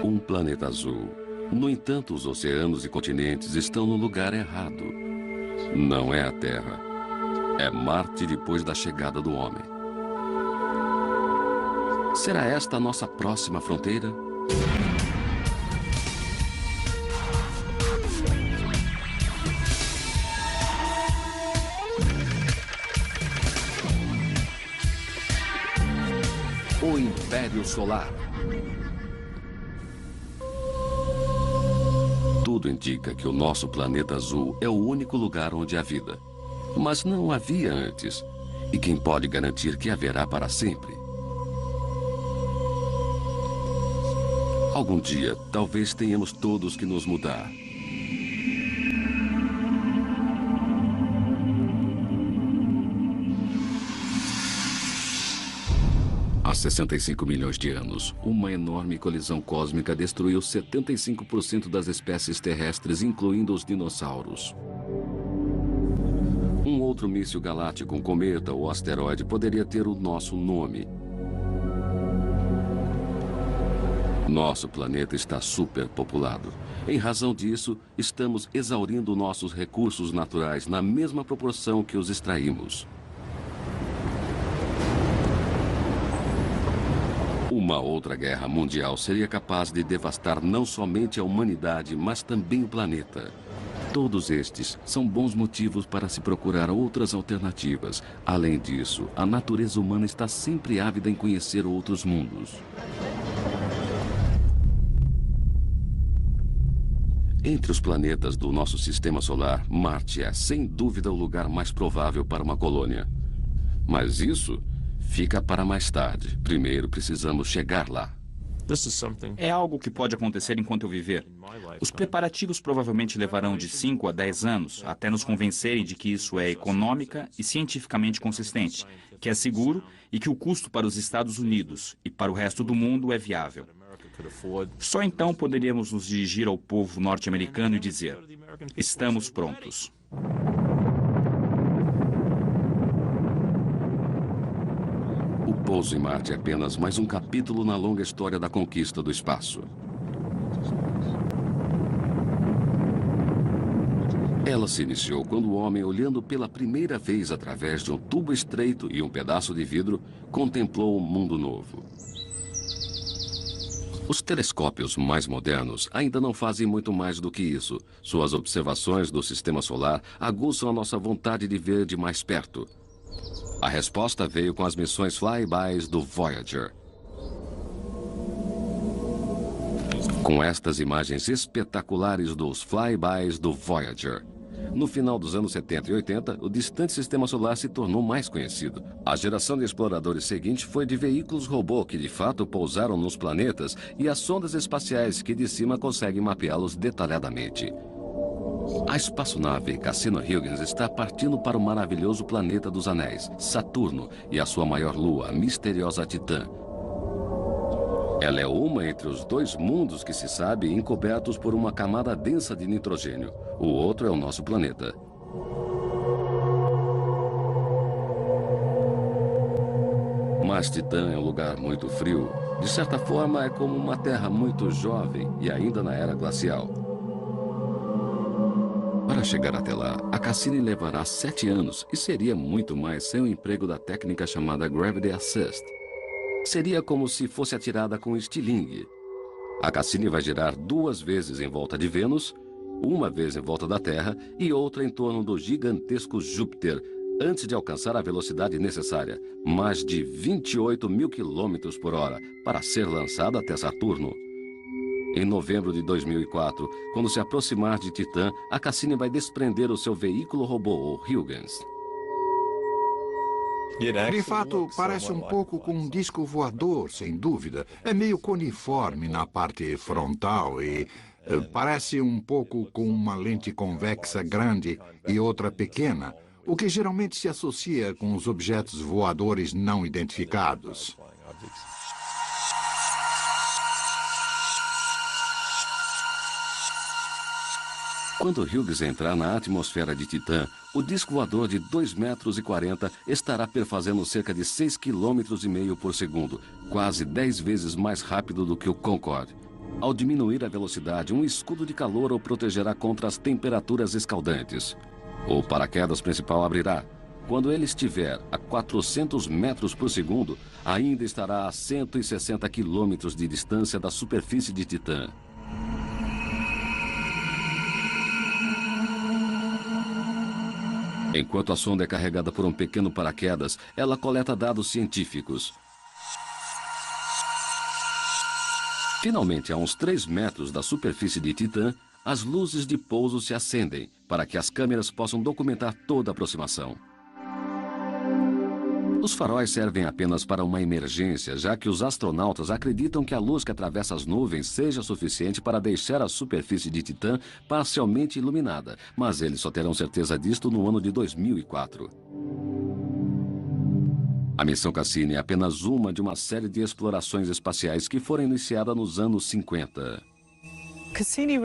Um planeta azul. No entanto, os oceanos e continentes estão no lugar errado. Não é a Terra. É Marte depois da chegada do homem. Será esta a nossa próxima fronteira? O Império Solar. Tudo indica que o nosso planeta azul é o único lugar onde há vida. Mas não havia antes. E quem pode garantir que haverá para sempre? Algum dia, talvez tenhamos todos que nos mudar. Há 65 milhões de anos, uma enorme colisão cósmica destruiu 75% das espécies terrestres, incluindo os dinossauros. Um outro míssil galáctico, um cometa ou asteroide, poderia ter o nosso nome. Nosso planeta está superpopulado. Em razão disso, estamos exaurindo nossos recursos naturais na mesma proporção que os extraímos. Uma outra guerra mundial seria capaz de devastar não somente a humanidade, mas também o planeta. Todos estes são bons motivos para se procurar outras alternativas. Além disso, a natureza humana está sempre ávida em conhecer outros mundos. Entre os planetas do nosso sistema solar, Marte é, sem dúvida, o lugar mais provável para uma colônia. Mas isso fica para mais tarde. Primeiro, precisamos chegar lá. É algo que pode acontecer enquanto eu viver. Os preparativos provavelmente levarão de 5 a 10 anos até nos convencerem de que isso é econômica e cientificamente consistente, que é seguro e que o custo para os Estados Unidos e para o resto do mundo é viável. Só então poderíamos nos dirigir ao povo norte-americano e dizer: estamos prontos. O pouso em Marte é apenas mais um capítulo na longa história da conquista do espaço. Ela se iniciou quando o homem, olhando pela primeira vez através de um tubo estreito e um pedaço de vidro, contemplou um mundo novo. Os telescópios mais modernos ainda não fazem muito mais do que isso. Suas observações do sistema solar aguçam a nossa vontade de ver de mais perto. A resposta veio com as missões flybys do Voyager. Com estas imagens espetaculares dos flybys do Voyager. No final dos anos 70 e 80, o distante sistema solar se tornou mais conhecido. A geração de exploradores seguinte foi de veículos robô que de fato pousaram nos planetas e as sondas espaciais que de cima conseguem mapeá-los detalhadamente. A espaçonave Cassini-Huygens está partindo para o maravilhoso planeta dos Anéis, Saturno, e a sua maior lua, a misteriosa Titã. Ela é uma entre os dois mundos que se sabe encobertos por uma camada densa de nitrogênio. O outro é o nosso planeta. Mas Titã é um lugar muito frio. De certa forma, é como uma terra muito jovem e ainda na era glacial. Para chegar até lá, a Cassini levará 7 anos e seria muito mais sem o emprego da técnica chamada Gravity Assist. Seria como se fosse atirada com estilingue. A Cassini vai girar 2 vezes em volta de Vênus, uma vez em volta da Terra e outra em torno do gigantesco Júpiter, antes de alcançar a velocidade necessária, mais de 28 mil quilômetros por hora, para ser lançada até Saturno. Em novembro de 2004, quando se aproximar de Titã, a Cassini vai desprender o seu veículo robô, o Huygens. De fato, parece um pouco com um disco voador, sem dúvida. É meio coniforme na parte frontal e parece um pouco com uma lente convexa grande e outra pequena, o que geralmente se associa com os objetos voadores não identificados. Quando Hughes entrar na atmosfera de Titã, o disco voador de 2,40 metros estará perfazendo cerca de 6,5 km por segundo, quase 10 vezes mais rápido do que o Concorde. Ao diminuir a velocidade, um escudo de calor o protegerá contra as temperaturas escaldantes. O paraquedas principal abrirá. Quando ele estiver a 400 metros por segundo, ainda estará a 160 quilômetros de distância da superfície de Titã. Enquanto a sonda é carregada por um pequeno paraquedas, ela coleta dados científicos. Finalmente, a uns 3 metros da superfície de Titã, as luzes de pouso se acendem para que as câmeras possam documentar toda a aproximação. Os faróis servem apenas para uma emergência, já que os astronautas acreditam que a luz que atravessa as nuvens seja suficiente para deixar a superfície de Titã parcialmente iluminada, mas eles só terão certeza disto no ano de 2004. A missão Cassini é apenas uma de uma série de explorações espaciais que foram iniciadas nos anos 50. A Cassini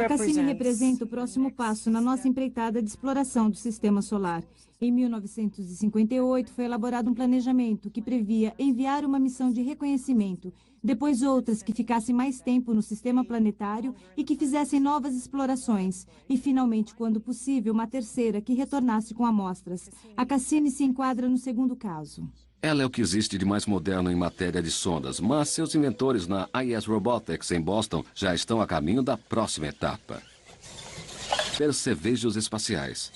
representa o próximo passo na nossa empreitada de exploração do Sistema Solar. Em 1958, foi elaborado um planejamento que previa enviar uma missão de reconhecimento, depois outras que ficassem mais tempo no sistema planetário e que fizessem novas explorações, e finalmente, quando possível, uma terceira que retornasse com amostras. A Cassini se enquadra no segundo caso. Ela é o que existe de mais moderno em matéria de sondas, mas seus inventores na IS Robotics em Boston já estão a caminho da próxima etapa. Percevejos espaciais.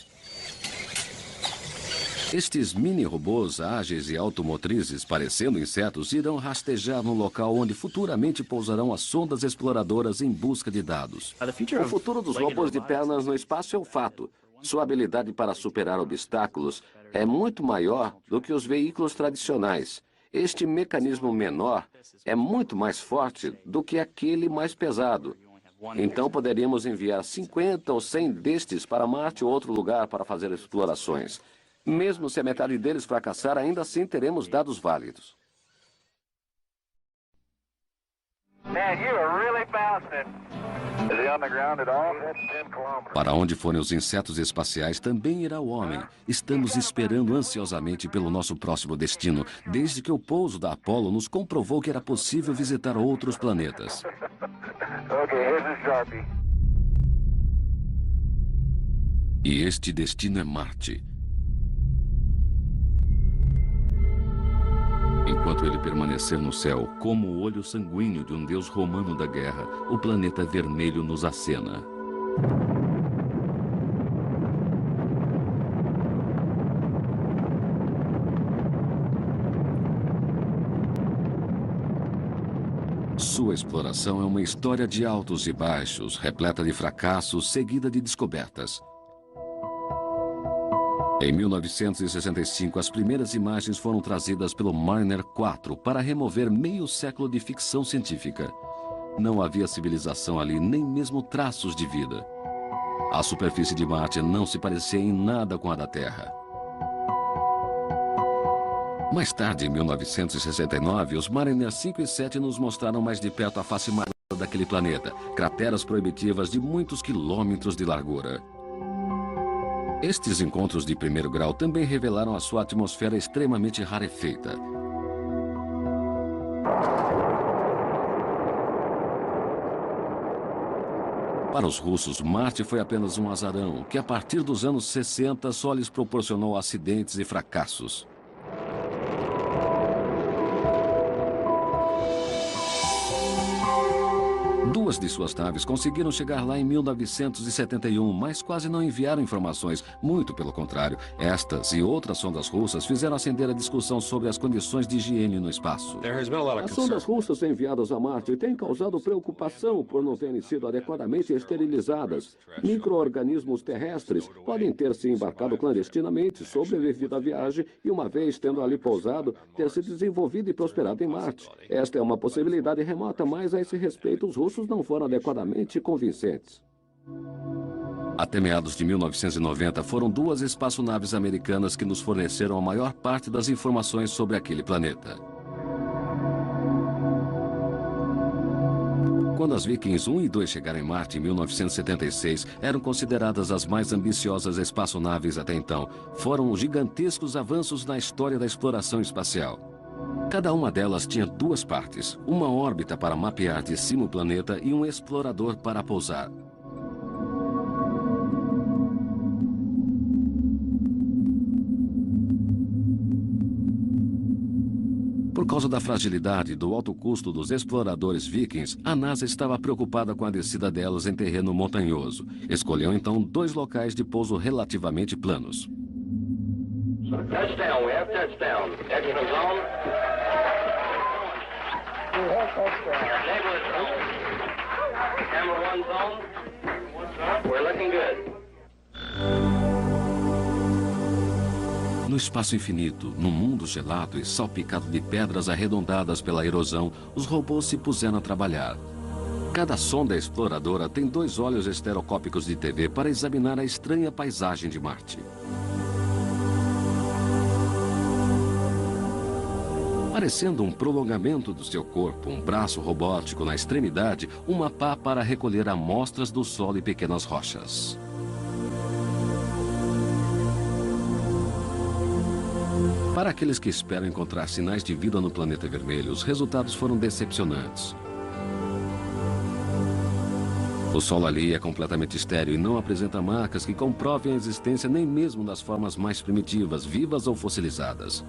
Estes mini-robôs ágeis e automotrizes, parecendo insetos, irão rastejar no local onde futuramente pousarão as sondas exploradoras em busca de dados. O futuro dos robôs de pernas no espaço é um fato. Sua habilidade para superar obstáculos é muito maior do que os veículos tradicionais. Este mecanismo menor é muito mais forte do que aquele mais pesado. Então poderíamos enviar 50 ou 100 destes para Marte ou outro lugar para fazer explorações. Mesmo se a metade deles fracassar, ainda assim teremos dados válidos. Para onde forem os insetos espaciais, também irá o homem. Estamos esperando ansiosamente pelo nosso próximo destino, desde que o pouso da Apollo nos comprovou que era possível visitar outros planetas. E este destino é Marte. Enquanto ele permanecer no céu, como o olho sanguíneo de um deus romano da guerra, o planeta vermelho nos acena. Sua exploração é uma história de altos e baixos, repleta de fracassos, seguida de descobertas. Em 1965, as primeiras imagens foram trazidas pelo Mariner 4 para remover meio século de ficção científica. Não havia civilização ali, nem mesmo traços de vida. A superfície de Marte não se parecia em nada com a da Terra. Mais tarde, em 1969, os Mariner 5 e 7 nos mostraram mais de perto a face marrom daquele planeta, crateras proibitivas de muitos quilômetros de largura. Estes encontros de primeiro grau também revelaram a sua atmosfera extremamente rarefeita. Para os russos, Marte foi apenas um azarão, que a partir dos anos 60 só lhes proporcionou acidentes e fracassos. Duas de suas naves conseguiram chegar lá em 1971, mas quase não enviaram informações. Muito pelo contrário, estas e outras sondas russas fizeram acender a discussão sobre as condições de higiene no espaço. As sondas russas enviadas a Marte têm causado preocupação por não terem sido adequadamente esterilizadas. Micro-organismos terrestres podem ter se embarcado clandestinamente, sobrevivido à viagem e, uma vez tendo ali pousado, ter se desenvolvido e prosperado em Marte. Esta é uma possibilidade remota, mas a esse respeito os russos não foram adequadamente convincentes. Até meados de 1990, foram duas espaçonaves americanas que nos forneceram a maior parte das informações sobre aquele planeta. Quando as Vikings 1 e 2 chegaram em Marte em 1976, eram consideradas as mais ambiciosas espaçonaves até então. Foram gigantescos avanços na história da exploração espacial. Cada uma delas tinha duas partes, uma órbita para mapear de cima o planeta e um explorador para pousar. Por causa da fragilidade e do alto custo dos exploradores vikings, a NASA estava preocupada com a descida delas em terreno montanhoso. Escolheu então dois locais de pouso relativamente planos. Touchdown, we have touchdown. Extra zone. Neighbor zone. Camera 1 zone. We're looking good. No espaço infinito, num mundo gelado e salpicado de pedras arredondadas pela erosão, os robôs se puseram a trabalhar. Cada sonda exploradora tem dois olhos estereoscópicos de TV para examinar a estranha paisagem de Marte. Parecendo um prolongamento do seu corpo, um braço robótico na extremidade, uma pá para recolher amostras do solo e pequenas rochas. Para aqueles que esperam encontrar sinais de vida no planeta vermelho, os resultados foram decepcionantes. O solo ali é completamente estéril e não apresenta marcas que comprovem a existência nem mesmo das formas mais primitivas, vivas ou fossilizadas.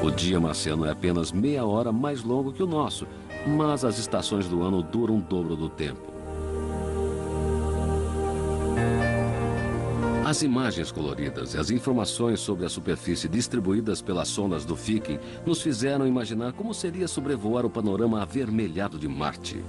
O dia marciano é apenas meia hora mais longo que o nosso, mas as estações do ano duram o dobro do tempo. As imagens coloridas e as informações sobre a superfície distribuídas pelas sondas do Viking nos fizeram imaginar como seria sobrevoar o panorama avermelhado de Marte.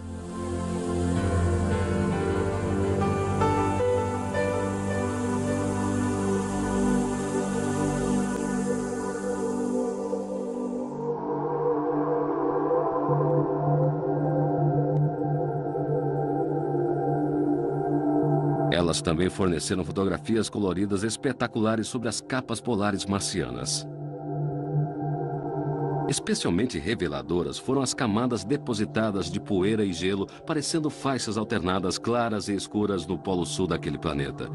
Elas também forneceram fotografias coloridas espetaculares sobre as capas polares marcianas. Especialmente reveladoras foram as camadas depositadas de poeira e gelo, parecendo faixas alternadas claras e escuras no polo sul daquele planeta.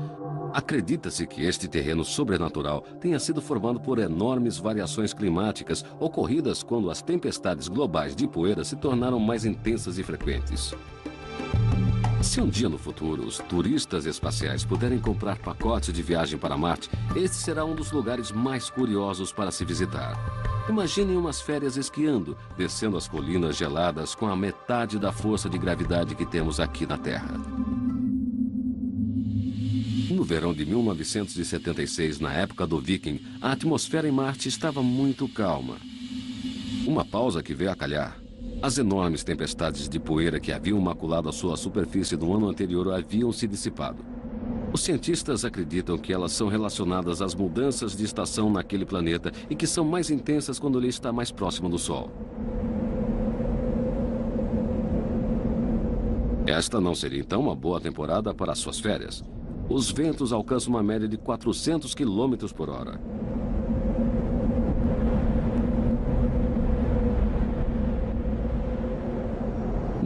Acredita-se que este terreno sobrenatural tenha sido formado por enormes variações climáticas ocorridas quando as tempestades globais de poeira se tornaram mais intensas e frequentes. Se um dia no futuro os turistas espaciais puderem comprar pacotes de viagem para Marte, este será um dos lugares mais curiosos para se visitar. Imaginem umas férias esquiando, descendo as colinas geladas com a metade da força de gravidade que temos aqui na Terra. No verão de 1976, na época do Viking, a atmosfera em Marte estava muito calma. Uma pausa que veio a calhar. As enormes tempestades de poeira que haviam maculado a sua superfície no ano anterior haviam se dissipado. Os cientistas acreditam que elas são relacionadas às mudanças de estação naquele planeta e que são mais intensas quando ele está mais próximo do Sol. Esta não seria então uma boa temporada para as suas férias. Os ventos alcançam uma média de 400 km por hora.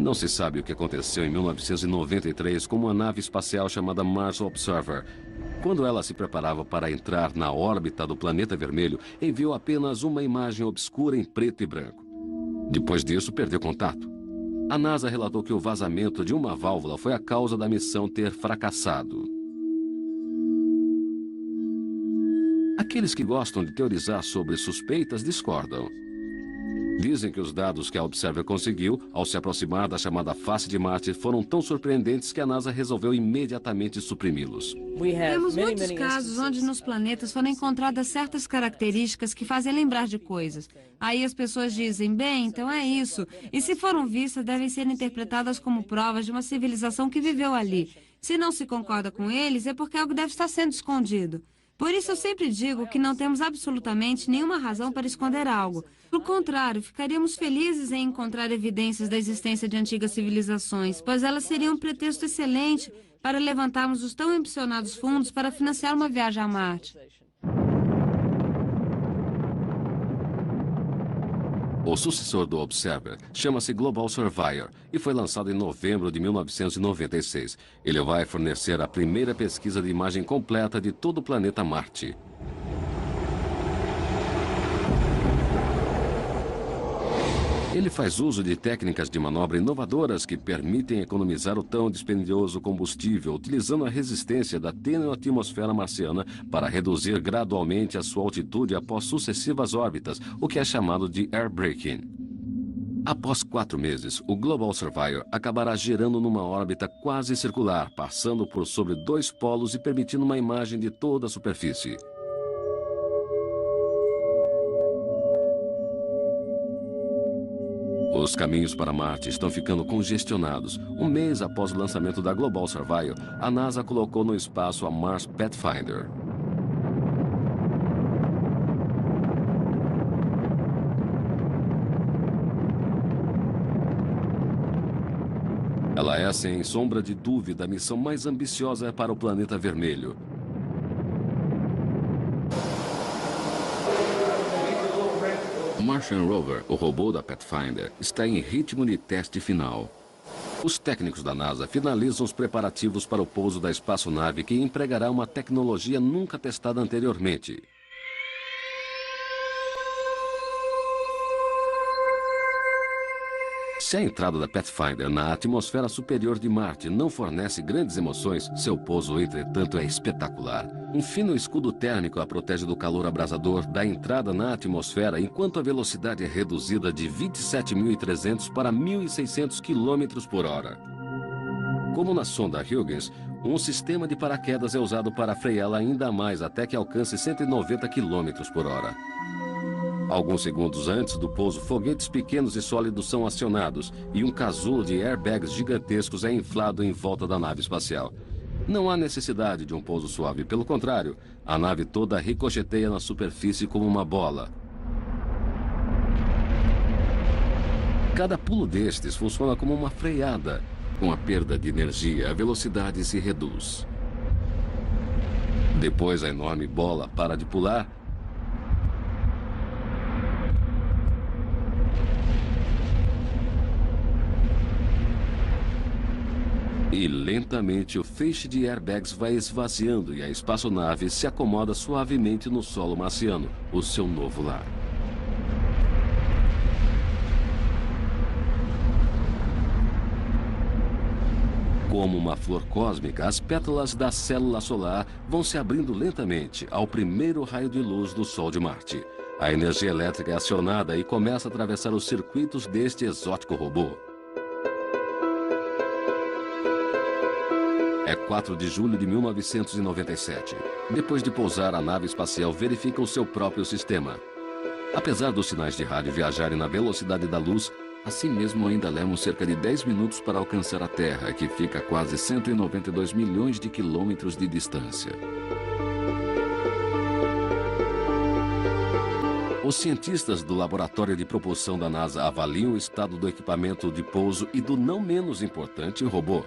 Não se sabe o que aconteceu em 1993 com uma nave espacial chamada Mars Observer. Quando ela se preparava para entrar na órbita do planeta vermelho, enviou apenas uma imagem obscura em preto e branco. Depois disso, perdeu contato. A NASA relatou que o vazamento de uma válvula foi a causa da missão ter fracassado. Aqueles que gostam de teorizar sobre suspeitas discordam. Dizem que os dados que a Observer conseguiu, ao se aproximar da chamada face de Marte, foram tão surpreendentes que a NASA resolveu imediatamente suprimi-los. Temos muitos casos onde nos planetas foram encontradas certas características que fazem lembrar de coisas. Aí as pessoas dizem, bem, então é isso. E se foram vistas, devem ser interpretadas como provas de uma civilização que viveu ali. Se não se concorda com eles, é porque algo deve estar sendo escondido. Por isso eu sempre digo que não temos absolutamente nenhuma razão para esconder algo. Pelo contrário, ficaríamos felizes em encontrar evidências da existência de antigas civilizações, pois elas seriam um pretexto excelente para levantarmos os tão ambicionados fundos para financiar uma viagem a Marte. O sucessor do Observer chama-se Global Surveyor e foi lançado em novembro de 1996. Ele vai fornecer a primeira pesquisa de imagem completa de todo o planeta Marte. Ele faz uso de técnicas de manobra inovadoras que permitem economizar o tão dispendioso combustível, utilizando a resistência da tênue atmosfera marciana para reduzir gradualmente a sua altitude após sucessivas órbitas, o que é chamado de air braking. Após 4 meses, o Global Surveyor acabará girando numa órbita quase circular, passando por sobre 2 polos e permitindo uma imagem de toda a superfície. Os caminhos para Marte estão ficando congestionados. Um mês após o lançamento da Global Surveyor, a NASA colocou no espaço a Mars Pathfinder. Ela é, sem sombra de dúvida, a missão mais ambiciosa para o planeta vermelho. O Martian Rover, o robô da Pathfinder, está em ritmo de teste final. Os técnicos da NASA finalizam os preparativos para o pouso da espaçonave, que empregará uma tecnologia nunca testada anteriormente. Se a entrada da Pathfinder na atmosfera superior de Marte não fornece grandes emoções, seu pouso, entretanto, é espetacular. Um fino escudo térmico a protege do calor abrasador da entrada na atmosfera, enquanto a velocidade é reduzida de 27.300 para 1.600 km por hora. Como na sonda Huygens, um sistema de paraquedas é usado para freá-la ainda mais até que alcance 190 km por hora. Alguns segundos antes do pouso, foguetes pequenos e sólidos são acionados e um casulo de airbags gigantescos é inflado em volta da nave espacial. Não há necessidade de um pouso suave, pelo contrário, a nave toda ricocheteia na superfície como uma bola. Cada pulo destes funciona como uma freada. Com a perda de energia, a velocidade se reduz. Depois a enorme bola para de pular e lentamente o feixe de airbags vai esvaziando e a espaçonave se acomoda suavemente no solo marciano, o seu novo lar. Como uma flor cósmica, as pétalas da célula solar vão se abrindo lentamente ao primeiro raio de luz do Sol de Marte. A energia elétrica é acionada e começa a atravessar os circuitos deste exótico robô. É 4 de julho de 1997. Depois de pousar, a nave espacial verifica o seu próprio sistema. Apesar dos sinais de rádio viajarem na velocidade da luz, assim mesmo ainda levam cerca de 10 minutos para alcançar a Terra, que fica a quase 192 milhões de quilômetros de distância. Os cientistas do laboratório de propulsão da NASA avaliam o estado do equipamento de pouso e do não menos importante robô.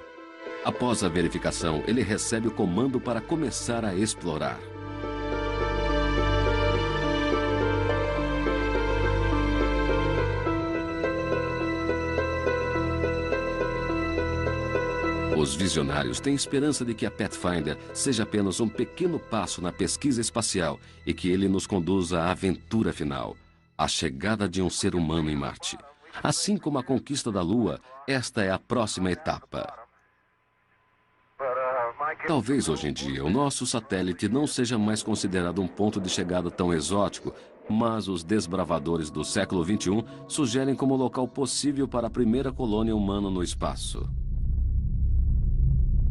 Após a verificação, ele recebe o comando para começar a explorar. Os visionários têm esperança de que a Pathfinder seja apenas um pequeno passo na pesquisa espacial e que ele nos conduza à aventura final, a chegada de um ser humano em Marte. Assim como a conquista da Lua, esta é a próxima etapa. Talvez hoje em dia o nosso satélite não seja mais considerado um ponto de chegada tão exótico, mas os desbravadores do século XXI sugerem como local possível para a primeira colônia humana no espaço.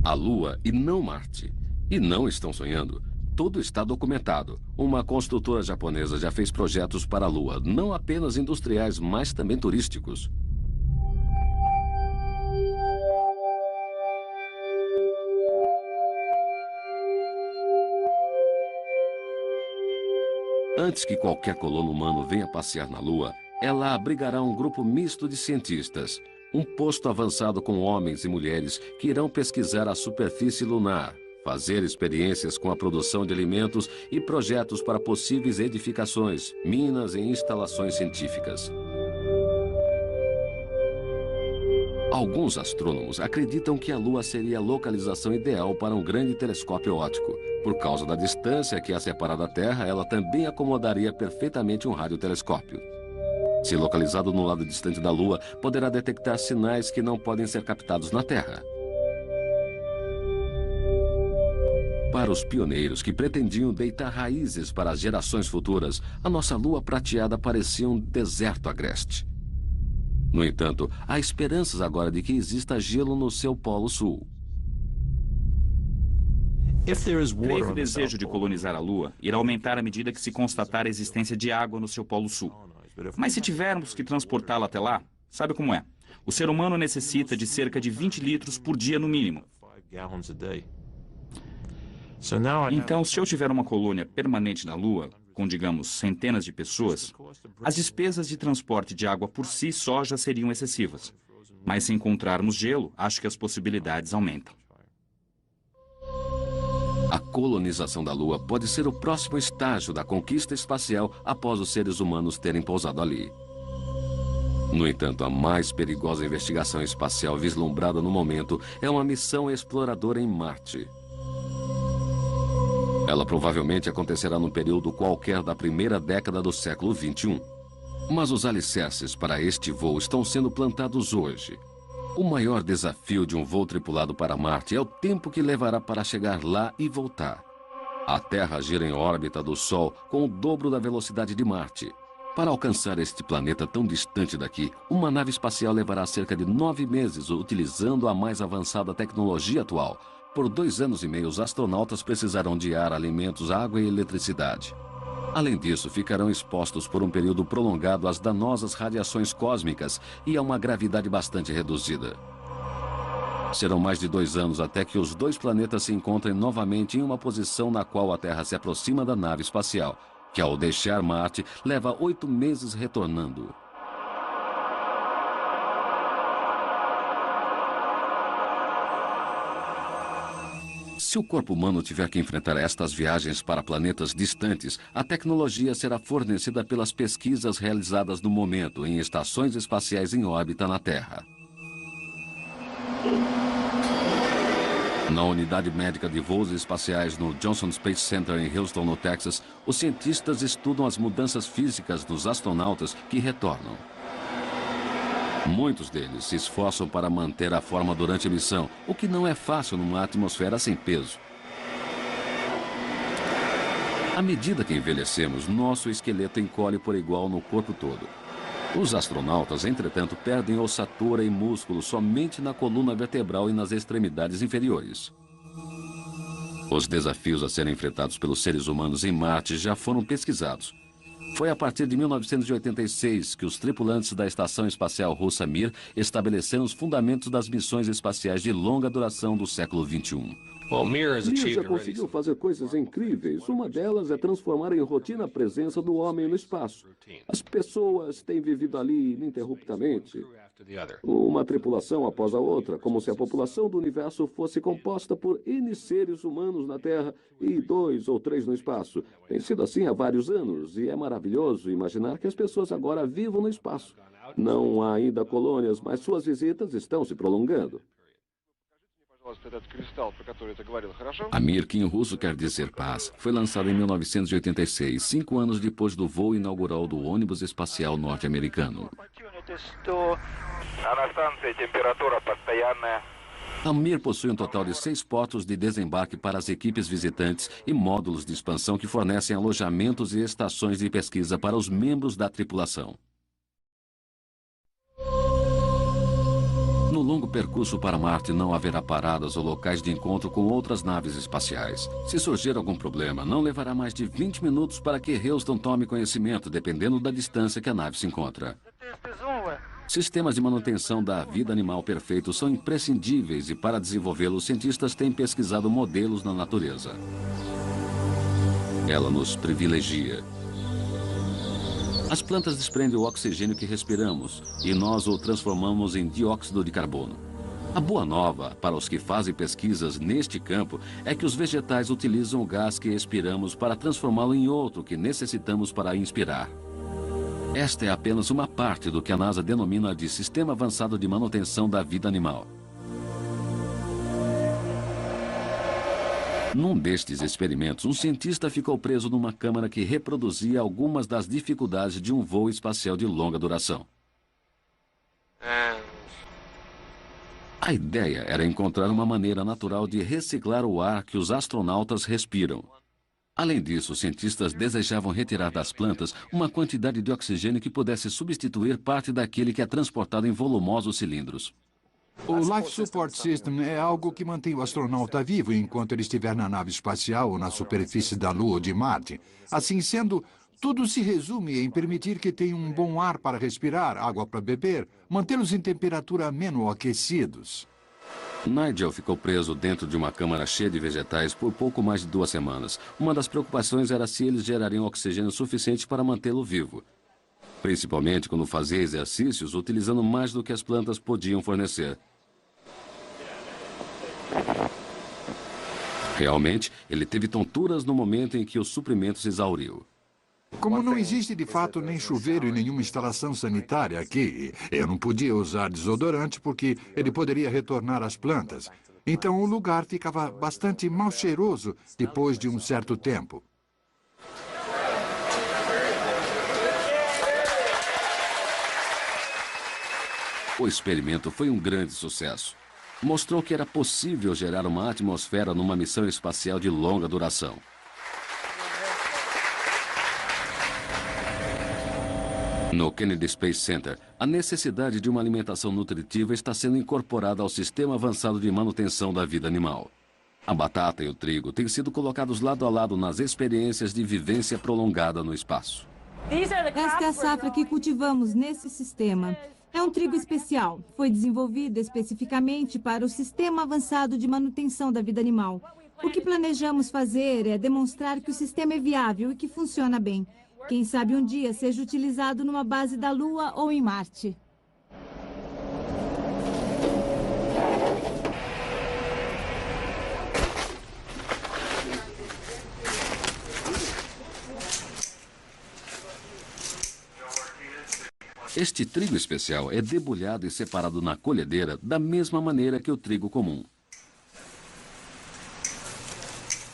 A Lua e não Marte. E não estão sonhando. Tudo está documentado. Uma construtora japonesa já fez projetos para a Lua, não apenas industriais, mas também turísticos. Antes que qualquer colono humano venha passear na Lua, ela abrigará um grupo misto de cientistas. Um posto avançado com homens e mulheres que irão pesquisar a superfície lunar, fazer experiências com a produção de alimentos e projetos para possíveis edificações, minas e instalações científicas. Alguns astrônomos acreditam que a Lua seria a localização ideal para um grande telescópio óptico. Por causa da distância que a separa da Terra, ela também acomodaria perfeitamente um radiotelescópio. Se localizado no lado distante da Lua, poderá detectar sinais que não podem ser captados na Terra. Para os pioneiros que pretendiam deitar raízes para as gerações futuras, a nossa Lua prateada parecia um deserto agreste. No entanto, há esperanças agora de que exista gelo no seu Polo Sul. Creio que o desejo de colonizar a Lua irá aumentar à medida que se constatar a existência de água no seu Polo Sul. Mas se tivermos que transportá-la até lá, sabe como é? O ser humano necessita de cerca de 20 litros por dia no mínimo. Então, se eu tiver uma colônia permanente na Lua, com, digamos, centenas de pessoas, as despesas de transporte de água por si só já seriam excessivas. Mas se encontrarmos gelo, acho que as possibilidades aumentam. A colonização da Lua pode ser o próximo estágio da conquista espacial após os seres humanos terem pousado ali. No entanto, a mais perigosa investigação espacial vislumbrada no momento é uma missão exploradora em Marte. Ela provavelmente acontecerá num período qualquer da primeira década do século XXI. Mas os alicerces para este voo estão sendo plantados hoje. O maior desafio de um voo tripulado para Marte é o tempo que levará para chegar lá e voltar. A Terra gira em órbita do Sol com o dobro da velocidade de Marte. Para alcançar este planeta tão distante daqui, uma nave espacial levará cerca de 9 meses utilizando a mais avançada tecnologia atual. Por 2 anos e meio, os astronautas precisarão de ar, alimentos, água e eletricidade. Além disso, ficarão expostos por um período prolongado às danosas radiações cósmicas e a uma gravidade bastante reduzida. Serão mais de 2 anos até que os 2 planetas se encontrem novamente em uma posição na qual a Terra se aproxima da nave espacial, que ao deixar Marte, leva 8 meses retornando. Se o corpo humano tiver que enfrentar estas viagens para planetas distantes, a tecnologia será fornecida pelas pesquisas realizadas no momento em estações espaciais em órbita na Terra. Na unidade médica de voos espaciais no Johnson Space Center em Houston, no Texas, os cientistas estudam as mudanças físicas dos astronautas que retornam. Muitos deles se esforçam para manter a forma durante a missão, o que não é fácil numa atmosfera sem peso. À medida que envelhecemos, nosso esqueleto encolhe por igual no corpo todo. Os astronautas, entretanto, perdem ossatura e músculo somente na coluna vertebral e nas extremidades inferiores. Os desafios a serem enfrentados pelos seres humanos em Marte já foram pesquisados. Foi a partir de 1986 que os tripulantes da Estação Espacial Russa Mir estabeleceram os fundamentos das missões espaciais de longa duração do século XXI. Mir já conseguiu fazer coisas incríveis. Uma delas é transformar em rotina a presença do homem no espaço. As pessoas têm vivido ali ininterruptamente, uma tripulação após a outra, como se a população do universo fosse composta por N seres humanos na Terra e 2 ou 3 no espaço. Tem sido assim há vários anos e é maravilhoso imaginar que as pessoas agora vivam no espaço. Não há ainda colônias, mas suas visitas estão se prolongando. Amir, que em russo quer dizer paz, foi lançado em 1986, 5 anos depois do voo inaugural do ônibus espacial norte-americano. Amir possui um total de 6 portos de desembarque para as equipes visitantes e módulos de expansão que fornecem alojamentos e estações de pesquisa para os membros da tripulação. No longo percurso para Marte não haverá paradas ou locais de encontro com outras naves espaciais. Se surgir algum problema, não levará mais de 20 minutos para que Houston tome conhecimento, dependendo da distância que a nave se encontra. Sistemas de manutenção da vida animal perfeitos são imprescindíveis e, para desenvolvê-los, os cientistas têm pesquisado modelos na natureza. Ela nos privilegia. As plantas desprendem o oxigênio que respiramos e nós o transformamos em dióxido de carbono. A boa nova para os que fazem pesquisas neste campo é que os vegetais utilizam o gás que expiramos para transformá-lo em outro que necessitamos para inspirar. Esta é apenas uma parte do que a NASA denomina de Sistema Avançado de Manutenção da Vida Animal. Num destes experimentos, um cientista ficou preso numa câmara que reproduzia algumas das dificuldades de um voo espacial de longa duração. A ideia era encontrar uma maneira natural de reciclar o ar que os astronautas respiram. Além disso, os cientistas desejavam retirar das plantas uma quantidade de oxigênio que pudesse substituir parte daquele que é transportado em volumosos cilindros. O Life Support System é algo que mantém o astronauta vivo enquanto ele estiver na nave espacial ou na superfície da Lua ou de Marte. Assim sendo, tudo se resume em permitir que tenham um bom ar para respirar, água para beber, mantê-los em temperatura amena ou aquecidos. Nigel ficou preso dentro de uma câmara cheia de vegetais por pouco mais de 2 semanas. Uma das preocupações era se eles gerariam oxigênio suficiente para mantê-lo vivo. Principalmente quando fazia exercícios, utilizando mais do que as plantas podiam fornecer. Realmente, ele teve tonturas no momento em que o suprimento se exauriu. Como não existe de fato nem chuveiro e nenhuma instalação sanitária aqui, eu não podia usar desodorante porque ele poderia retornar às plantas. Então o lugar ficava bastante mal cheiroso depois de um certo tempo. O experimento foi um grande sucesso. Mostrou que era possível gerar uma atmosfera numa missão espacial de longa duração. No Kennedy Space Center, a necessidade de uma alimentação nutritiva está sendo incorporada ao Sistema Avançado de Manutenção da Vida Animal. A batata e o trigo têm sido colocados lado a lado nas experiências de vivência prolongada no espaço. Esta é a safra que cultivamos nesse sistema. É um trigo especial. Foi desenvolvido especificamente para o Sistema Avançado de Manutenção da Vida Animal. O que planejamos fazer é demonstrar que o sistema é viável e que funciona bem. Quem sabe um dia seja utilizado numa base da Lua ou em Marte. Este trigo especial é debulhado e separado na colhedeira da mesma maneira que o trigo comum.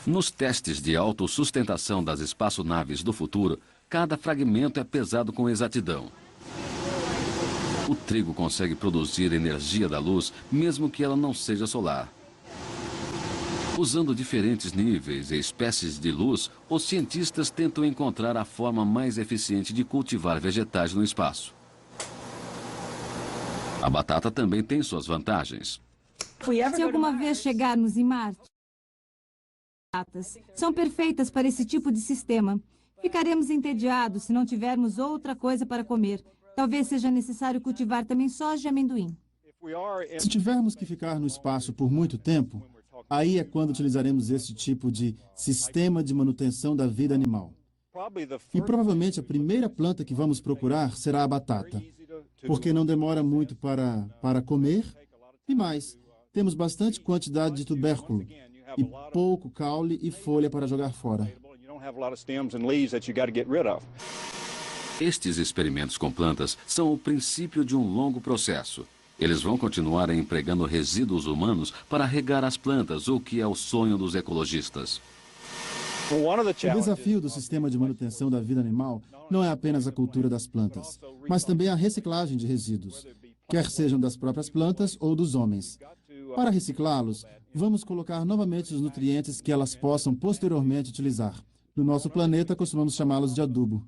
Nos testes de autossustentação das espaçonaves do futuro, cada fragmento é pesado com exatidão. O trigo consegue produzir energia da luz, mesmo que ela não seja solar. Usando diferentes níveis e espécies de luz, os cientistas tentam encontrar a forma mais eficiente de cultivar vegetais no espaço. A batata também tem suas vantagens. Se alguma vez chegarmos em Marte, são perfeitas para esse tipo de sistema. Ficaremos entediados se não tivermos outra coisa para comer. Talvez seja necessário cultivar também soja e amendoim. Se tivermos que ficar no espaço por muito tempo, aí é quando utilizaremos esse tipo de sistema de manutenção da vida animal. E provavelmente a primeira planta que vamos procurar será a batata, porque não demora muito para comer. E mais, temos bastante quantidade de tubérculo e pouco caule e folha para jogar fora. Estes experimentos com plantas são o princípio de um longo processo. Eles vão continuar empregando resíduos humanos para regar as plantas, o que é o sonho dos ecologistas. O desafio do sistema de manutenção da vida animal não é apenas a cultura das plantas, mas também a reciclagem de resíduos, quer sejam das próprias plantas ou dos homens. Para reciclá-los, vamos colocar novamente os nutrientes que elas possam posteriormente utilizar. No nosso planeta, costumamos chamá-los de adubo.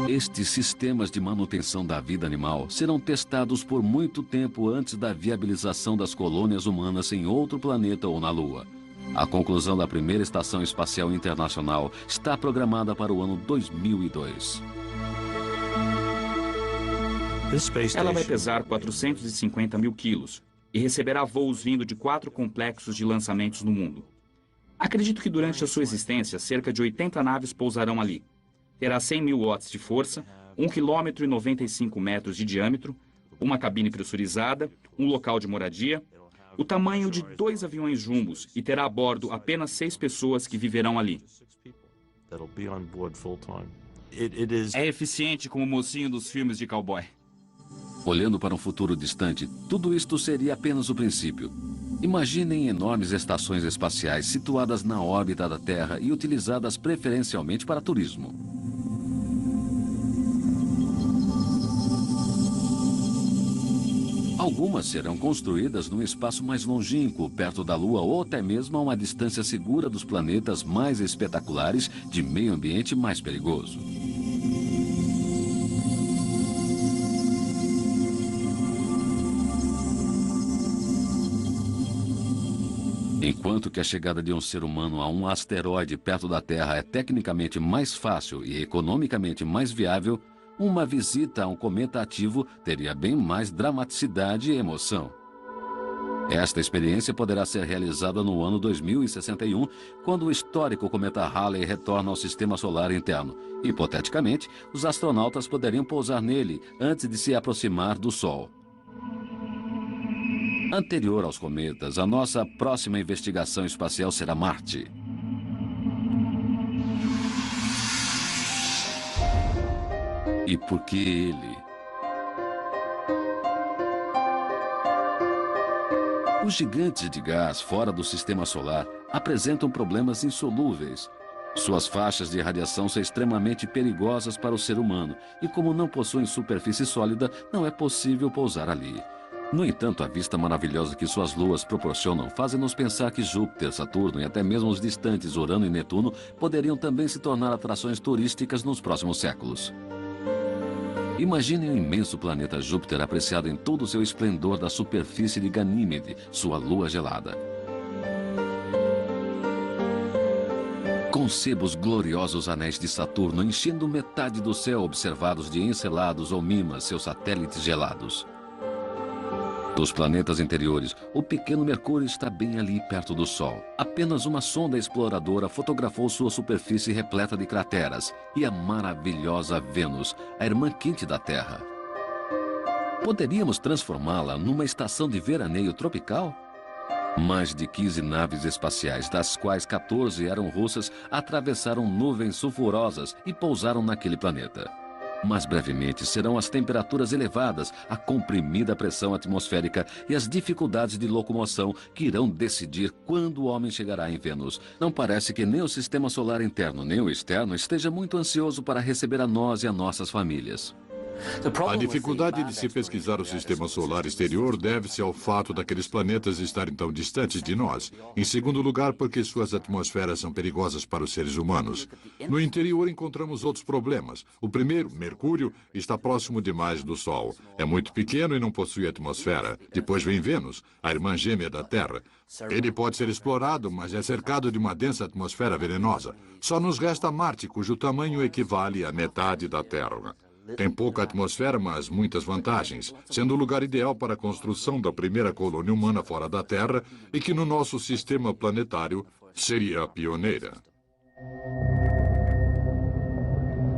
Estes sistemas de manutenção da vida animal serão testados por muito tempo antes da viabilização das colônias humanas em outro planeta ou na Lua. A conclusão da primeira Estação Espacial Internacional está programada para o ano 2002. Ela vai pesar 450 mil quilos e receberá voos vindo de 4 complexos de lançamentos no mundo. Acredito que durante a sua existência, cerca de 80 naves pousarão ali. Terá 100 mil watts de força, 1 km e 95 metros de diâmetro, uma cabine pressurizada, um local de moradia, o tamanho de 2 aviões jumbos e terá a bordo apenas 6 pessoas que viverão ali. É eficiente como o mocinho dos filmes de cowboy. Olhando para um futuro distante, tudo isto seria apenas o princípio. Imaginem enormes estações espaciais situadas na órbita da Terra e utilizadas preferencialmente para turismo. Algumas serão construídas num espaço mais longínquo, perto da Lua ou até mesmo a uma distância segura dos planetas mais espetaculares de meio ambiente mais perigoso. Enquanto que a chegada de um ser humano a um asteroide perto da Terra é tecnicamente mais fácil e economicamente mais viável, uma visita a um cometa ativo teria bem mais dramaticidade e emoção. Esta experiência poderá ser realizada no ano 2061, quando o histórico cometa Halley retorna ao sistema solar interno. Hipoteticamente, os astronautas poderiam pousar nele antes de se aproximar do Sol. Anterior aos cometas, a nossa próxima investigação espacial será Marte. E por que ele? Os gigantes de gás fora do sistema solar apresentam problemas insolúveis. Suas faixas de radiação são extremamente perigosas para o ser humano e, como não possuem superfície sólida, não é possível pousar ali. No entanto, a vista maravilhosa que suas luas proporcionam fazem-nos pensar que Júpiter, Saturno e até mesmo os distantes Urano e Netuno poderiam também se tornar atrações turísticas nos próximos séculos. Imaginem o imenso planeta Júpiter apreciado em todo o seu esplendor da superfície de Ganímede, sua lua gelada. Conceba os gloriosos anéis de Saturno enchendo metade do céu observados de Encelados ou Mimas, seus satélites gelados. Dos planetas interiores, o pequeno Mercúrio está bem ali perto do Sol. Apenas uma sonda exploradora fotografou sua superfície repleta de crateras. E a maravilhosa Vênus, a irmã quente da Terra. Poderíamos transformá-la numa estação de veraneio tropical? Mais de 15 naves espaciais, das quais 14 eram russas, atravessaram nuvens sulfurosas e pousaram naquele planeta. Mas brevemente serão as temperaturas elevadas, a comprimida pressão atmosférica e as dificuldades de locomoção que irão decidir quando o homem chegará em Vênus. Não parece que nem o sistema solar interno nem o externo esteja muito ansioso para receber a nós e a nossas famílias. A dificuldade de se pesquisar o sistema solar exterior deve-se ao fato daqueles planetas estarem tão distantes de nós. Em segundo lugar, porque suas atmosferas são perigosas para os seres humanos. No interior encontramos outros problemas. O primeiro, Mercúrio, está próximo demais do Sol. É muito pequeno e não possui atmosfera. Depois vem Vênus, a irmã gêmea da Terra. Ele pode ser explorado, mas é cercado de uma densa atmosfera venenosa. Só nos resta Marte, cujo tamanho equivale à metade da Terra. Tem pouca atmosfera, mas muitas vantagens, sendo o lugar ideal para a construção da primeira colônia humana fora da Terra e que no nosso sistema planetário seria a pioneira.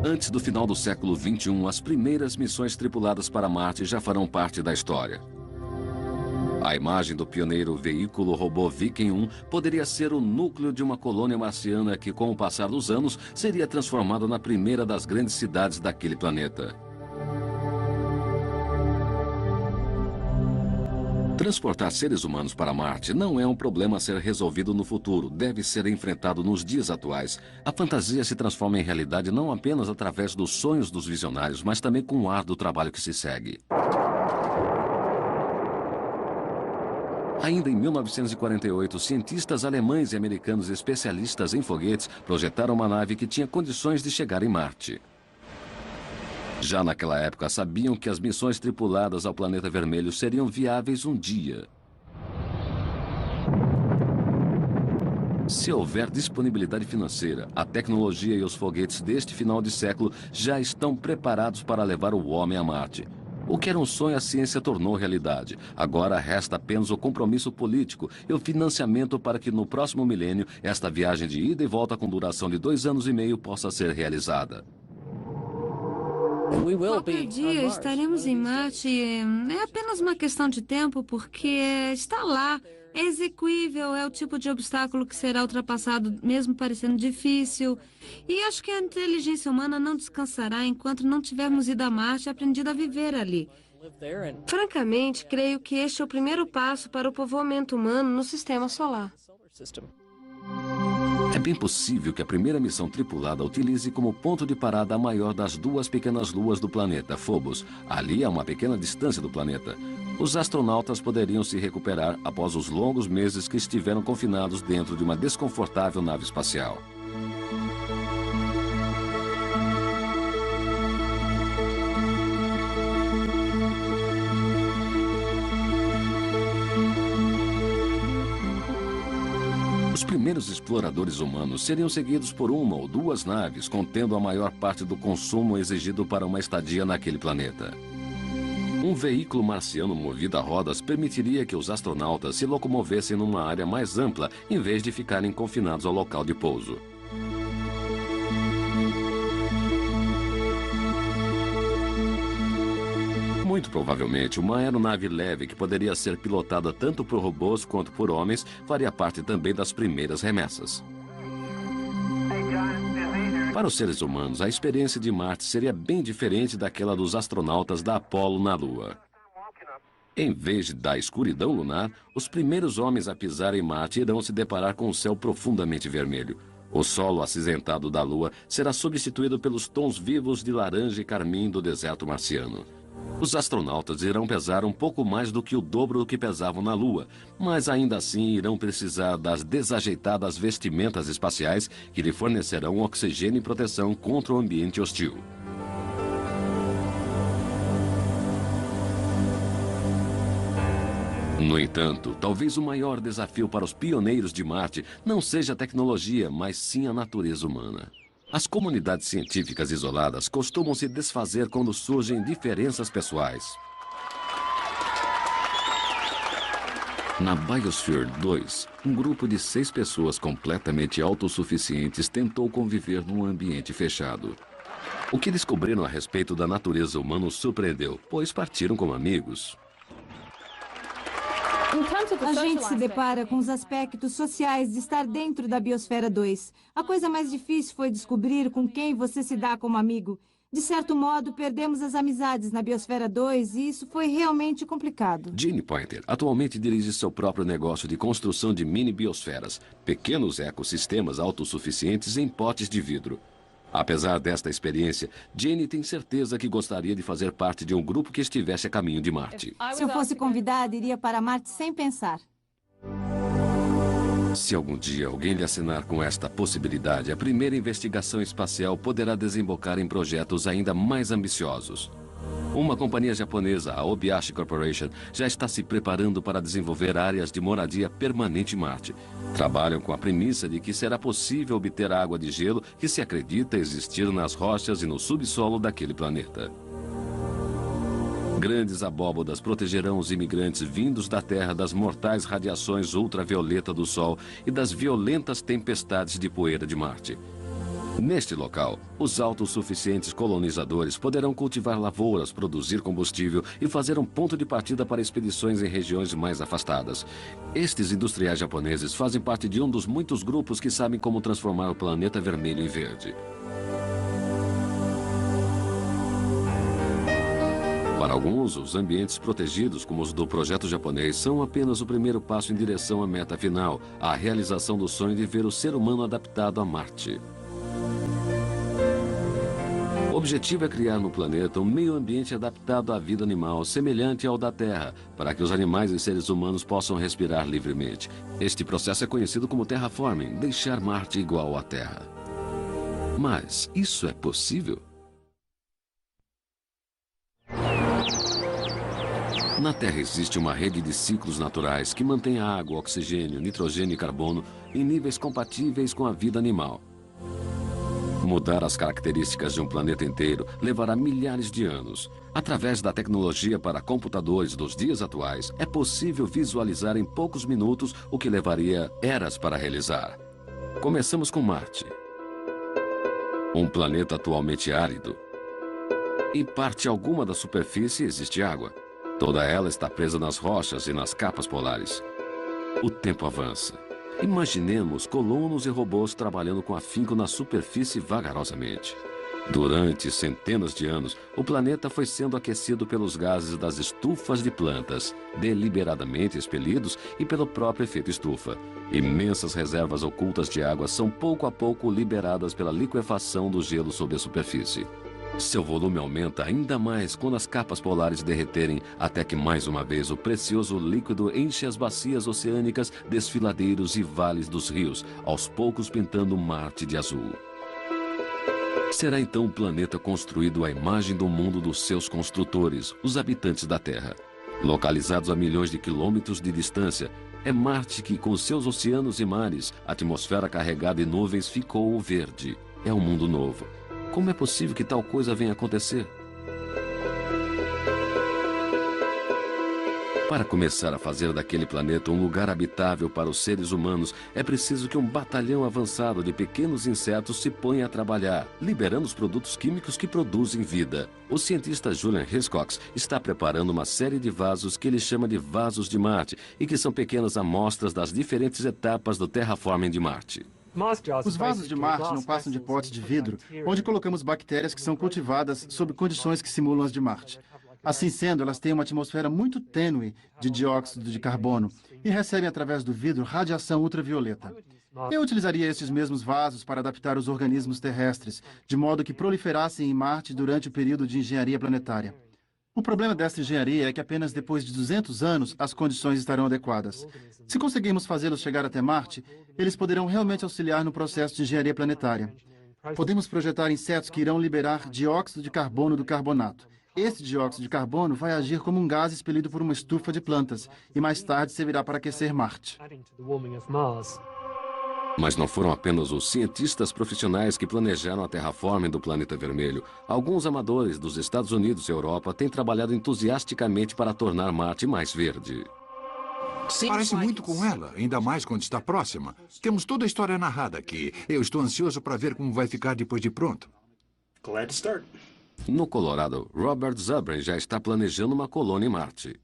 Antes do final do século XXI, as primeiras missões tripuladas para Marte já farão parte da história. A imagem do pioneiro veículo robô Viking 1 poderia ser o núcleo de uma colônia marciana que, com o passar dos anos, seria transformada na primeira das grandes cidades daquele planeta. Transportar seres humanos para Marte não é um problema a ser resolvido no futuro, deve ser enfrentado nos dias atuais. A fantasia se transforma em realidade não apenas através dos sonhos dos visionários, mas também com o árduo trabalho que se segue. Ainda em 1948, cientistas alemães e americanos especialistas em foguetes projetaram uma nave que tinha condições de chegar em Marte. Já naquela época, sabiam que as missões tripuladas ao planeta vermelho seriam viáveis um dia. Se houver disponibilidade financeira, a tecnologia e os foguetes deste final de século já estão preparados para levar o homem a Marte. O que era um sonho, a ciência tornou realidade. Agora resta apenas o compromisso político e o financiamento para que no próximo milênio esta viagem de ida e volta com duração de 2 anos e meio possa ser realizada. Qualquer dia estaremos em Marte. É apenas uma questão de tempo, porque está lá. É execuível, é o tipo de obstáculo que será ultrapassado mesmo parecendo difícil. E acho que a inteligência humana não descansará enquanto não tivermos ido a Marte e aprendido a viver ali. Francamente, creio que este é o primeiro passo para o povoamento humano no sistema solar. É bem possível que a primeira missão tripulada utilize como ponto de parada a maior das duas pequenas luas do planeta, Phobos, ali a uma pequena distância do planeta. Os astronautas poderiam se recuperar após os longos meses que estiveram confinados dentro de uma desconfortável nave espacial. Os primeiros exploradores humanos seriam seguidos por uma ou duas naves contendo a maior parte do consumo exigido para uma estadia naquele planeta. Um veículo marciano movido a rodas permitiria que os astronautas se locomovessem numa área mais ampla em vez de ficarem confinados ao local de pouso. Muito provavelmente, uma aeronave leve que poderia ser pilotada tanto por robôs quanto por homens faria parte também das primeiras remessas. Para os seres humanos, a experiência de Marte seria bem diferente daquela dos astronautas da Apollo na Lua. Em vez da escuridão lunar, os primeiros homens a pisar em Marte irão se deparar com um céu profundamente vermelho. O solo acinzentado da Lua será substituído pelos tons vivos de laranja e carmim do deserto marciano. Os astronautas irão pesar um pouco mais do que o dobro do que pesavam na Lua, mas ainda assim irão precisar das desajeitadas vestimentas espaciais que lhe fornecerão oxigênio e proteção contra o ambiente hostil. No entanto, talvez o maior desafio para os pioneiros de Marte não seja a tecnologia, mas sim a natureza humana. As comunidades científicas isoladas costumam se desfazer quando surgem diferenças pessoais. Na Biosphere 2, um grupo de 6 pessoas completamente autossuficientes tentou conviver num ambiente fechado. O que descobriram a respeito da natureza humana os surpreendeu, pois partiram como amigos. A gente se depara com os aspectos sociais de estar dentro da Biosfera 2. A coisa mais difícil foi descobrir com quem você se dá como amigo. De certo modo, perdemos as amizades na Biosfera 2 e isso foi realmente complicado. Gene Pointer atualmente dirige seu próprio negócio de construção de mini-biosferas, pequenos ecossistemas autossuficientes em potes de vidro. Apesar desta experiência, Jenny tem certeza que gostaria de fazer parte de um grupo que estivesse a caminho de Marte. Se eu fosse convidada, iria para Marte sem pensar. Se algum dia alguém lhe assinar com esta possibilidade, a primeira investigação espacial poderá desembocar em projetos ainda mais ambiciosos. Uma companhia japonesa, a Obayashi Corporation, já está se preparando para desenvolver áreas de moradia permanente em Marte. Trabalham com a premissa de que será possível obter água de gelo que se acredita existir nas rochas e no subsolo daquele planeta. Grandes abóbodas protegerão os imigrantes vindos da Terra das mortais radiações ultravioleta do Sol e das violentas tempestades de poeira de Marte. Neste local, os autossuficientes colonizadores poderão cultivar lavouras, produzir combustível e fazer um ponto de partida para expedições em regiões mais afastadas. Estes industriais japoneses fazem parte de um dos muitos grupos que sabem como transformar o planeta vermelho em verde. Para alguns, os ambientes protegidos, como os do projeto japonês, são apenas o primeiro passo em direção à meta final, a realização do sonho de ver o ser humano adaptado a Marte. O objetivo é criar no planeta um meio ambiente adaptado à vida animal, semelhante ao da Terra, para que os animais e seres humanos possam respirar livremente. Este processo é conhecido como terraforming, deixar Marte igual à Terra. Mas isso é possível? Na Terra existe uma rede de ciclos naturais que mantém a água, oxigênio, nitrogênio e carbono em níveis compatíveis com a vida animal. Mudar as características de um planeta inteiro levará milhares de anos. Através da tecnologia para computadores dos dias atuais, é possível visualizar em poucos minutos o que levaria eras para realizar. Começamos com Marte. Um planeta atualmente árido. Em parte alguma da superfície existe água. Toda ela está presa nas rochas e nas capas polares. O tempo avança. Imaginemos colonos e robôs trabalhando com afinco na superfície vagarosamente. Durante centenas de anos, o planeta foi sendo aquecido pelos gases das estufas de plantas, deliberadamente expelidos e pelo próprio efeito estufa. Imensas reservas ocultas de água são pouco a pouco liberadas pela liquefação do gelo sob a superfície. Seu volume aumenta ainda mais quando as capas polares derreterem, até que mais uma vez o precioso líquido enche as bacias oceânicas, desfiladeiros e vales dos rios, aos poucos pintando Marte de azul. Será então um planeta construído à imagem do mundo dos seus construtores, os habitantes da Terra. Localizados a milhões de quilômetros de distância, é Marte que, com seus oceanos e mares, atmosfera carregada de nuvens, ficou verde. É um mundo novo. Como é possível que tal coisa venha a acontecer? Para começar a fazer daquele planeta um lugar habitável para os seres humanos, é preciso que um batalhão avançado de pequenos insetos se ponha a trabalhar, liberando os produtos químicos que produzem vida. O cientista Julian Hiscox está preparando uma série de vasos que ele chama de vasos de Marte e que são pequenas amostras das diferentes etapas do terraforming de Marte. Os vasos de Marte não passam de potes de vidro, onde colocamos bactérias que são cultivadas sob condições que simulam as de Marte. Assim sendo, elas têm uma atmosfera muito tênue de dióxido de carbono e recebem através do vidro radiação ultravioleta. Eu utilizaria estes mesmos vasos para adaptar os organismos terrestres, de modo que proliferassem em Marte durante o período de engenharia planetária. O problema desta engenharia é que apenas depois de 200 anos as condições estarão adequadas. Se conseguirmos fazê-los chegar até Marte, eles poderão realmente auxiliar no processo de engenharia planetária. Podemos projetar insetos que irão liberar dióxido de carbono do carbonato. Esse dióxido de carbono vai agir como um gás expelido por uma estufa de plantas e mais tarde servirá para aquecer Marte. Mas não foram apenas os cientistas profissionais que planejaram a terraforming do planeta vermelho. Alguns amadores dos Estados Unidos e Europa têm trabalhado entusiasticamente para tornar Marte mais verde. Parece muito com ela, ainda mais quando está próxima. Temos toda a história narrada aqui. Eu estou ansioso para ver como vai ficar depois de pronto. Glad to start. No Colorado, Robert Zubrin já está planejando uma colônia em Marte.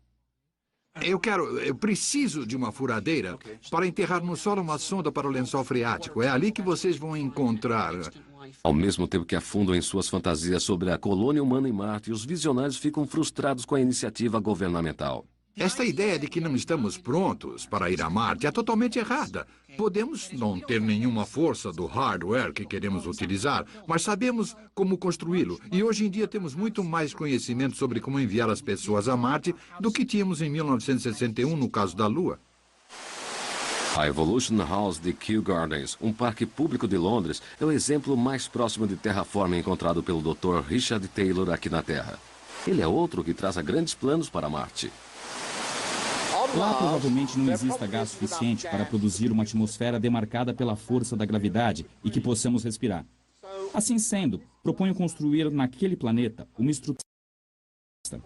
Eu preciso de uma furadeira para enterrar no solo uma sonda para o lençol freático. É ali que vocês vão encontrar. Ao mesmo tempo que afundam em suas fantasias sobre a colônia humana em Marte, os visionários ficam frustrados com a iniciativa governamental. Esta ideia de que não estamos prontos para ir a Marte é totalmente errada. Podemos não ter nenhuma força do hardware que queremos utilizar, mas sabemos como construí-lo. E hoje em dia temos muito mais conhecimento sobre como enviar as pessoas a Marte do que tínhamos em 1961 no caso da Lua. A Evolution House de Kew Gardens, um parque público de Londres, é o exemplo mais próximo de terraforming encontrado pelo Dr. Richard Taylor aqui na Terra. Ele é outro que traça grandes planos para Marte. Lá provavelmente não exista gás suficiente para produzir uma atmosfera demarcada pela força da gravidade e que possamos respirar. Assim sendo, proponho construir naquele planeta uma estrutura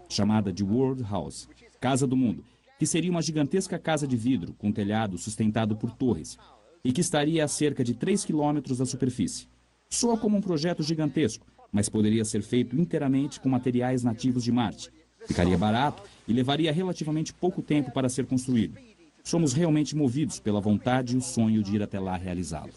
chamada de World House, Casa do Mundo, que seria uma gigantesca casa de vidro com telhado sustentado por torres e que estaria a cerca de 3 quilômetros da superfície. Soa como um projeto gigantesco, mas poderia ser feito inteiramente com materiais nativos de Marte. Ficaria barato e levaria relativamente pouco tempo para ser construído. Somos realmente movidos pela vontade e o sonho de ir até lá realizá-lo.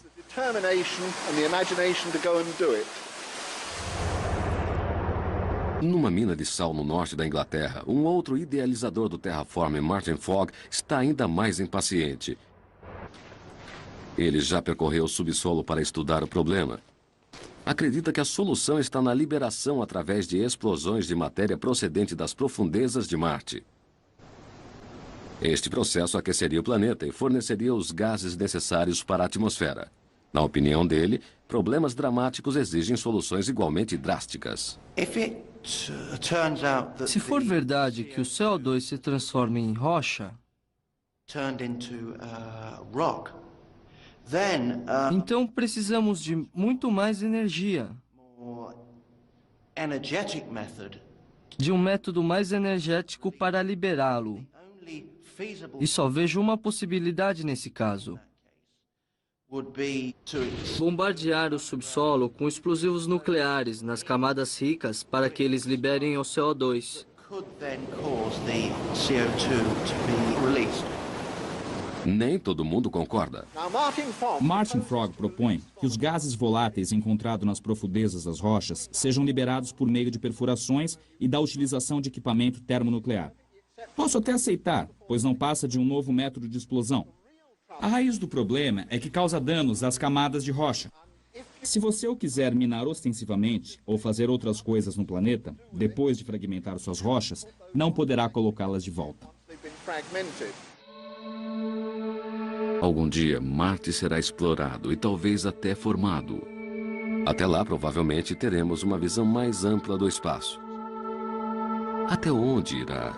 Numa mina de sal no norte da Inglaterra, um outro idealizador do terraforming, Martin Fogg, está ainda mais impaciente. Ele já percorreu o subsolo para estudar o problema. Acredita que a solução está na liberação através de explosões de matéria procedente das profundezas de Marte. Este processo aqueceria o planeta e forneceria os gases necessários para a atmosfera. Na opinião dele, problemas dramáticos exigem soluções igualmente drásticas. Se for verdade que o CO2 se transforma em rocha, então precisamos de muito mais energia, de um método mais energético para liberá-lo. E só vejo uma possibilidade nesse caso: bombardear o subsolo com explosivos nucleares nas camadas ricas para que eles liberem o CO2. Nem todo mundo concorda. Martin Fogg propõe que os gases voláteis encontrados nas profundezas das rochas sejam liberados por meio de perfurações e da utilização de equipamento termonuclear. Posso até aceitar, pois não passa de um novo método de explosão. A raiz do problema é que causa danos às camadas de rocha. Se você o quiser minar ostensivamente ou fazer outras coisas no planeta, depois de fragmentar suas rochas, não poderá colocá-las de volta. Algum dia, Marte será explorado e talvez até formado. Até lá, provavelmente, teremos uma visão mais ampla do espaço. Até onde irá?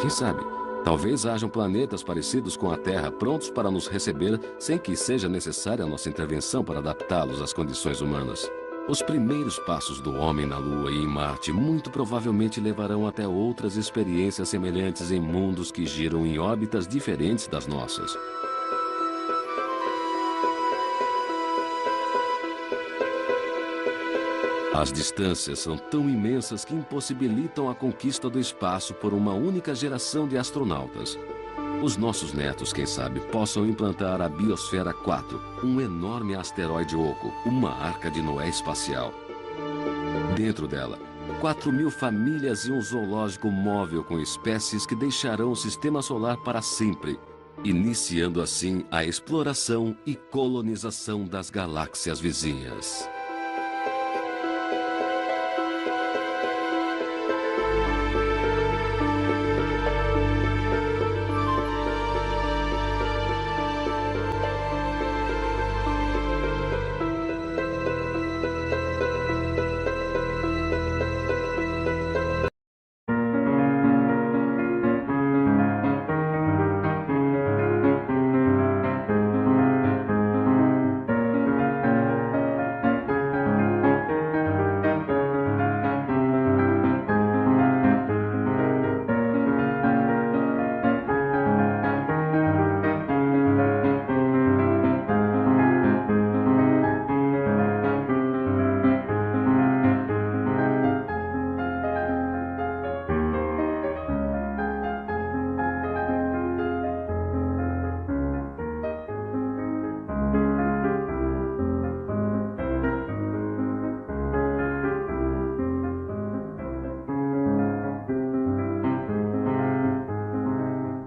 Quem sabe? Talvez hajam planetas parecidos com a Terra prontos para nos receber sem que seja necessária a nossa intervenção para adaptá-los às condições humanas. Os primeiros passos do homem na Lua e em Marte muito provavelmente levarão até outras experiências semelhantes em mundos que giram em órbitas diferentes das nossas. As distâncias são tão imensas que impossibilitam a conquista do espaço por uma única geração de astronautas. Os nossos netos, quem sabe, possam implantar a Biosfera 4, um enorme asteroide oco, uma arca de Noé espacial. Dentro dela, 4.000 famílias e um zoológico móvel com espécies que deixarão o sistema solar para sempre, iniciando assim a exploração e colonização das galáxias vizinhas.